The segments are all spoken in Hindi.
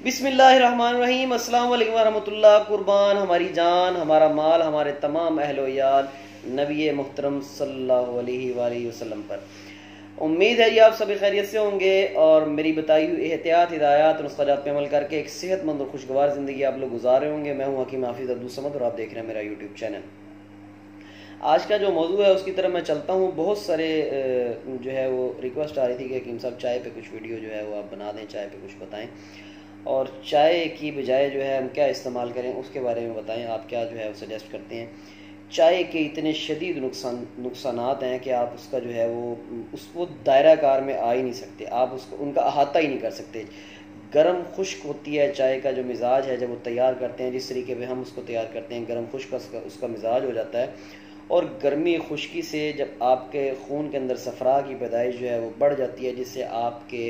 बिस्मिल्लाहिर्रहमानिर्रहीम। अस्सलाम वालेकुम रहमतुल्लाह। कुर्बान हमारी जान, हमारा माल, हमारे तमाम अहलो याल नबी मोहतरम सल्लल्लाहु अलैहि वसल्लम पर। उम्मीद है ये आप सभी खैरियत से होंगे और मेरी बताई हुई एहतियात, हिदायत और नुस्ख़ात पे अमल करके एक सेहतमंद और खुशगवार ज़िंदगी आप लोग गुजार रहे होंगे। मैं हूँ हकीम हाफिज़ अब्दुल समद और आप देख रहे हैं मेरा यूट्यूब चैनल। आज का जो मौजू है उसकी तरफ मैं चलता हूँ। बहुत सारे जो है वो रिक्वेस्ट आ रही थी कि हकीम साहब चाय पे कुछ वीडियो जो है वो आप बना दें, चाय पे कुछ बताएं और चाय की बजाय जो है हम क्या इस्तेमाल करें उसके बारे में बताएं। आप क्या जो है वो सजेस्ट करते हैं। चाय के इतने शदीद नुकसानात हैं कि आप उसका जो है वो दायरा कार में आ ही नहीं सकते, आप उसको उनका अहाता ही नहीं कर सकते। गर्म खुश्क होती है चाय का जो मिजाज है, जब वो तैयार करते हैं जिस तरीके पे हम उसको तैयार करते हैं, गर्म खुश्क उसका मिजाज हो जाता है। और गर्मी खुश्की से जब आपके खून के अंदर सफ़रा की पैदाइश जो है वो बढ़ जाती है, जिससे आपके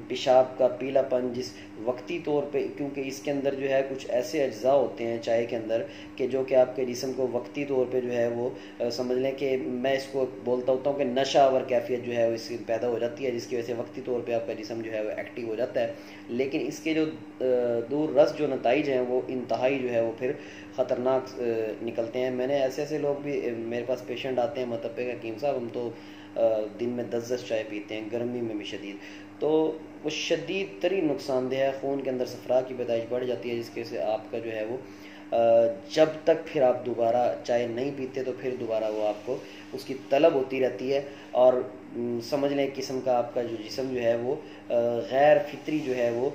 पेशाब का पीलापन जिस वक्ती तौर पे, क्योंकि इसके अंदर जो है कुछ ऐसे अज्जा होते हैं चाय के अंदर कि जो कि आपके जिस्म को वक्ती तौर पे जो है वो समझ लें कि मैं इसको बोलता होता हूँ कि नशावर कैफियत जो है वो इसकी पैदा हो जाती है, जिसकी वजह से वक्ती तौर पे आपका जिस्म जो है वो एक्टिव हो जाता है। लेकिन इसके जो दूर रस जो नताइज हैं वो इंतहाई जो है वो फिर ख़तरनाक निकलते हैं। मैंने ऐसे लोग भी मेरे पास पेशेंट आते हैं मतलब पे हकीम साहब हम तो दिन में 10 चाय पीते हैं, गर्मी में भी शदीद, तो वो शदीद तरीन नुकसानदेह है। खून के अंदर सफ़रा की पैदाइश बढ़ जाती है, जिसकी वजह से आपका जो है वो जब तक फिर आप दोबारा चाय नहीं पीते तो फिर दोबारा वो आपको उसकी तलब होती रहती है। और समझ लें एक किस्म का आपका जो जिस्म जो है वो गैर फितरी जो है वो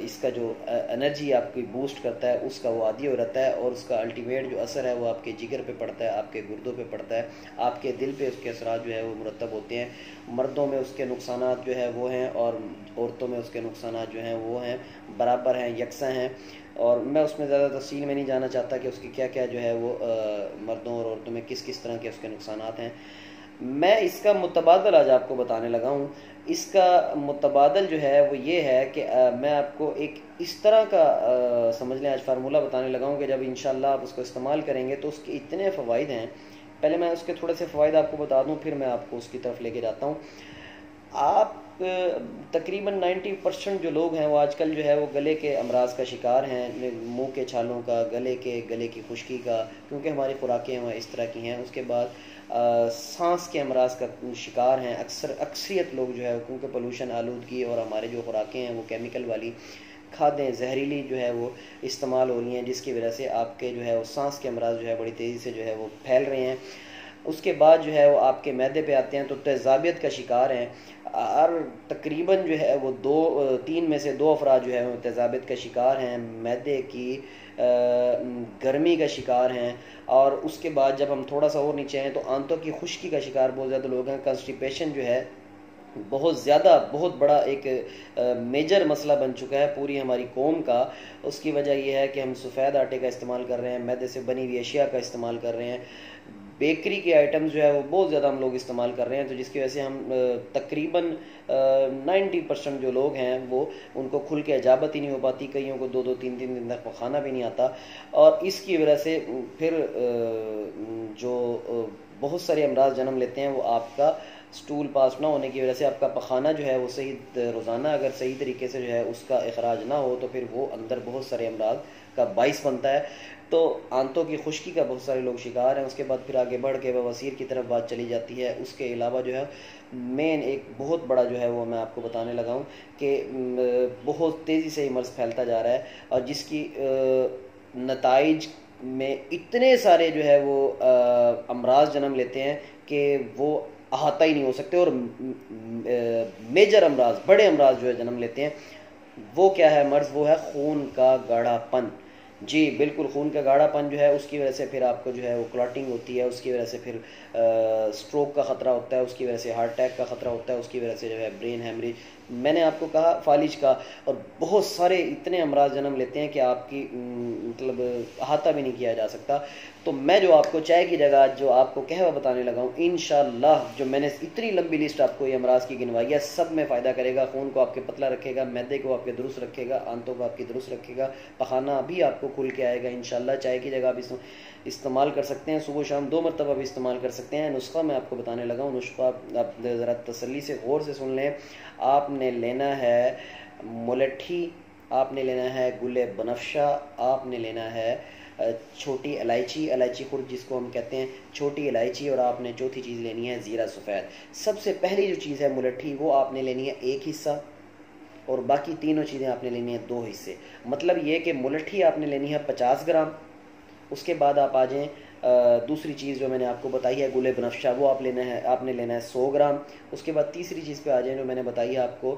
इसका जो एनर्जी आपकी बूस्ट करता है उसका वो आदी हो रहता है, और उसका अल्टीमेट जो असर है वो आपके जिगर पे पड़ता है, आपके गुर्दों पे पड़ता है, आपके दिल पे उसके असरात जो है वो मुरतब होते हैं। मर्दों में उसके नुकसानात जो है वो हैं और औरतों में उसके नुकसानात जो हैं वो हैं, बराबर हैं, यकसा हैं। और मैं उसमें ज़्यादा तफसील में नहीं जाना चाहता कि उसके क्या क्या जो है वो मर्दों और औरतों में किस किस तरह के उसके नुकसानात हैं। मैं इसका मुतबादल आज आपको बताने लगा हूँ। इसका मुतबादल जो है वो ये है कि मैं आपको एक इस तरह का समझ लें आज फार्मूला बताने लगा हूँ कि जब इंशाल्लाह आप उसको इस्तेमाल करेंगे तो उसके इतने फ़वाइद हैं। पहले मैं उसके थोड़े से फ़वाइद आपको बता दूँ, फिर मैं आपको उसकी तरफ लेके जाता हूँ। आप तकरीबन 90% जो लोग हैं वो आजकल जो है वो गले के अमराज का शिकार हैं, मुंह के छालों का, गले की खुश्की का, क्योंकि हमारी खुराकें वह इस तरह की हैं। उसके बाद सांस के अमराज का शिकार हैं अक्सरियत लोग जो है, क्योंकि पोल्यूशन आलूदगी और हमारे जो खुराकें हैं वो केमिकल वाली खादें जहरीली जो है वो इस्तेमाल हो रही हैं, जिसकी वजह से आपके जो है वो सांस के अमराज जो है बड़ी तेज़ी से जो है वो फैल रहे हैं। उसके बाद जो है वो आपके मैदे पे आते हैं तो तेज़ाबियत का शिकार हैं। और तकरीबन जो है वो 3 में से 2 अफराद जो है वो तेज़ाबियत का शिकार हैं, मैदे की गर्मी का शिकार हैं। और उसके बाद जब हम थोड़ा सा और नीचे हैं तो आंतों की खुश्की का शिकार बहुत ज़्यादा लोग हैं। कंस्टिपेशन जो है बहुत बड़ा एक मेजर मसला बन चुका है पूरी हमारी कौम का। उसकी वजह यह है कि हम सफ़ेद आटे का इस्तेमाल कर रहे हैं, मैदे से बनी हुई अशिया का इस्तेमाल कर रहे हैं, बेकरी के आइटम्स जो है वो बहुत ज़्यादा हम लोग इस्तेमाल कर रहे हैं। तो जिसकी वजह से हम तकरीबन 90% जो लोग हैं वो उनको खुल के इजाबत ही नहीं हो पाती, कईयों को 2-2 3 दिन तक खाना भी नहीं आता। और इसकी वजह से फिर जो बहुत सारे अमराज जन्म लेते हैं वो आपका स्टूल पास ना होने की वजह से, आपका पखाना जो है वो सही रोज़ाना अगर सही तरीके से जो है उसका इखराज ना हो तो फिर वो अंदर बहुत सारे अमराज का बाइस बनता है। तो आंतों की खुश्की का बहुत सारे लोग शिकार हैं। उसके बाद फिर आगे बढ़ के बवासीर की तरफ बात चली जाती है। उसके अलावा जो है मेन एक बहुत बड़ा जो है वो मैं आपको बताने लगा हूँ कि बहुत तेज़ी से ये मर्ज़ फैलता जा रहा है और जिसकी नताइज में इतने सारे जो है वो अमराज जन्म लेते हैं कि वो अहाता ही नहीं हो सकते। और मेजर अमराज, बड़े अमराज जो है जन्म लेते हैं। वो क्या है मर्ज़? वो है खून का गाढ़ापन। जी बिल्कुल, खून का गाढ़ापन जो है उसकी वजह से फिर आपको जो है वो क्लॉटिंग होती है, उसकी वजह से फिर स्ट्रोक का ख़तरा होता है, उसकी वजह से हार्ट अटैक का ख़तरा होता है, उसकी वजह से जो है ब्रेन हेमरेज, मैंने आपको कहा फालिज का, और बहुत सारे इतने अमराज जन्म लेते हैं कि आपकी मतलब अहाता भी नहीं किया जा सकता। तो मैं जो आपको चाय की जगह जो आपको कहवा बताने लगा हूँ, इंशाल्लाह जो मैंने इतनी लंबी लिस्ट आपको ये अमराज की गिनवाई है सब में फ़ायदा करेगा। खून को आपके पतला रखेगा, मैदे को आपके दुरुस्त रखेगा, आंतों को आपकी दुरुस्त रखेगा, पखाना भी आपको खुल के आएगा इंशाल्लाह। चाय की जगह आप इस्तेमाल कर सकते हैं, सुबह शाम 2 मरतबा भी इस्तेमाल कर सकते हैं। नुस्खा मैं आपको बताने लगा हूँ, नुस्खा आप ज़रा तसल्ली से गौर से सुन लें। आपने लेना है मुलट्ठी आपने लेना है, गुले बनफ्शा आपने लेना है, छोटी इलायची, इलायची खुर्द जिसको हम कहते हैं, छोटी इलायची, और आपने चौथी चीज़ लेनी है ज़ीरा सफ़ेद। सबसे पहली जो चीज़ है मुलट्ठी, वो आपने लेनी है 1 हिस्सा, और बाकी तीनों चीज़ें आपने लेनी है 2 हिस्से। मतलब ये कि मुलट्ठी आपने लेनी है 50 ग्राम। उसके बाद आप आ जाएँ दूसरी चीज़ जो मैंने आपको बताई है गुले बनफ्शा, वो आपने लेना है 100 ग्राम। उसके बाद तीसरी चीज़ पे आ जाए जो मैंने बताई है आपको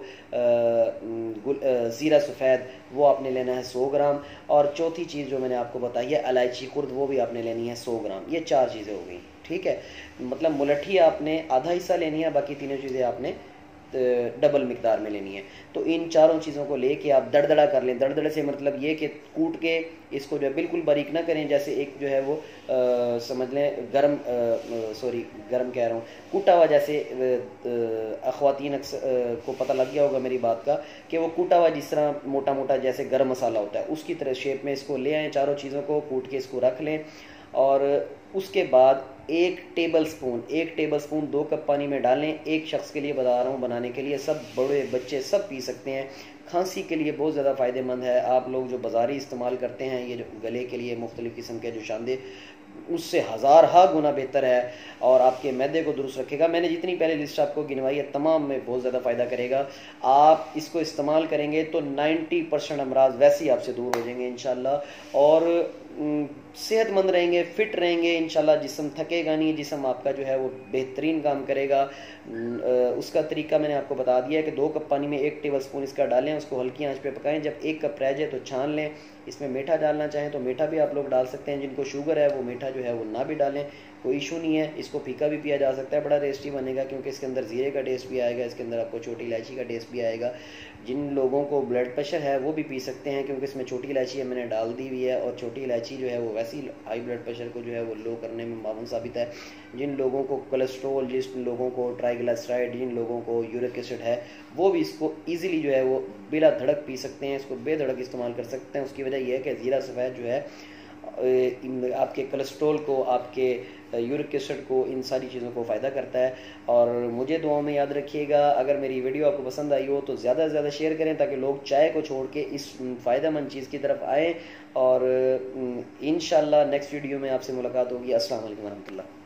ज़ीरा सफ़ेद, वो आपने लेना है 100 ग्राम। और चौथी चीज़ जो मैंने आपको बताई है इलायची खुर्द, वो भी आपने लेनी है 100 ग्राम। ये 4 चीज़ें हो गई, ठीक है। मतलब मुलट्ठी आपने आधा हिस्सा लेनी है, बाकी तीनों चीज़ें आपने डबल मिकदार में लेनी है। तो इन चारों चीज़ों को लेके आप दरदड़ा कर लें। दरदड़े से मतलब ये कि कूट के इसको जो है बिल्कुल बारीक ना करें, जैसे एक जो है वो समझ लें गरम कह रहा हूँ, कूटा हुआ, जैसे अखवातीन को पता लग गया होगा मेरी बात का कि वो कूटा हुआ जिस तरह मोटा मोटा जैसे गरम मसाला होता है, उसकी तरह शेप में इसको ले आएँ। चारों चीज़ों को कूट के इसको रख लें, और उसके बाद 1 टेबल स्पून 2 कप पानी में डालें। एक शख्स के लिए बता रहा हूँ बनाने के लिए, सब बड़े बच्चे सब पी सकते हैं। खांसी के लिए बहुत ज़्यादा फ़ायदेमंद है। आप लोग जो बाज़ारी इस्तेमाल करते हैं, ये जो गले के लिए मुख्तलिफ़ किस्म के जो शांदे, उससे हज़ार गुना बेहतर है और आपके मैदे को दुरुस्त रखेगा। मैंने जितनी पहले लिस्ट आपको गिनवाई है, तमाम में बहुत ज़्यादा फ़ायदा करेगा। आप इसको इस्तेमाल करेंगे तो 90% अमराज वैसे ही आपसे दूर हो जाएंगे इंशाल्लाह, और सेहतमंद रहेंगे, फिट रहेंगे इंशाल्लाह। जिस्म थकेगा नहीं, जिस्म आपका जो है वो बेहतरीन काम करेगा। उसका तरीका मैंने आपको बता दिया है कि 2 कप पानी में 1 टेबल स्पून इसका डालें, उसको हल्की आंच पे पकाएं। जब 1 कप रह जाए तो छान लें। इसमें मीठा डालना चाहें तो मीठा भी आप लोग डाल सकते हैं, जिनको शुगर है वो मीठा जो है वो ना भी डालें, कोई इशू नहीं है। इसको फीका भी पिया जा सकता है, बड़ा टेस्टी बनेगा, क्योंकि इसके अंदर ज़ीरे का टेस्ट भी आएगा, इसके अंदर आपको छोटी इलायची का टेस्ट भी आएगा। जिन लोगों को ब्लड प्रेशर है वो भी पी सकते हैं, क्योंकि इसमें छोटी इलायची है मैंने डाल दी हुई है, और छोटी इलायची जो है वो वैसे ही हाई ब्लड प्रेशर को जो है वो लो करने में मावन साबित है। जिन लोगों को कोलेस्ट्रोल, जिन लोगों को ट्राइग्लिसराइड, जिन लोगों को यूरिक एसिड है, वो भी इसको ईजिली जो है वो बिला धड़क पी सकते हैं, इसको बेधड़क इस्तेमाल कर सकते हैं। उसकी वजह यह है कि ज़ीरा सफ़ेद जो है आपके कोलेस्ट्रोल को, आपके यूरिक एसिड को, इन सारी चीज़ों को फ़ायदा करता है। और मुझे दुआओं में याद रखिएगा। अगर मेरी वीडियो आपको पसंद आई हो तो ज़्यादा से ज़्यादा शेयर करें, ताकि लोग चाय को छोड़ के इस फ़ायदेमंद चीज़ की तरफ आएँ। और इंशाल्लाह नेक्स्ट वीडियो में आपसे मुलाकात होगी। अस्सलाम वालेकुम रहमतुल्लाह।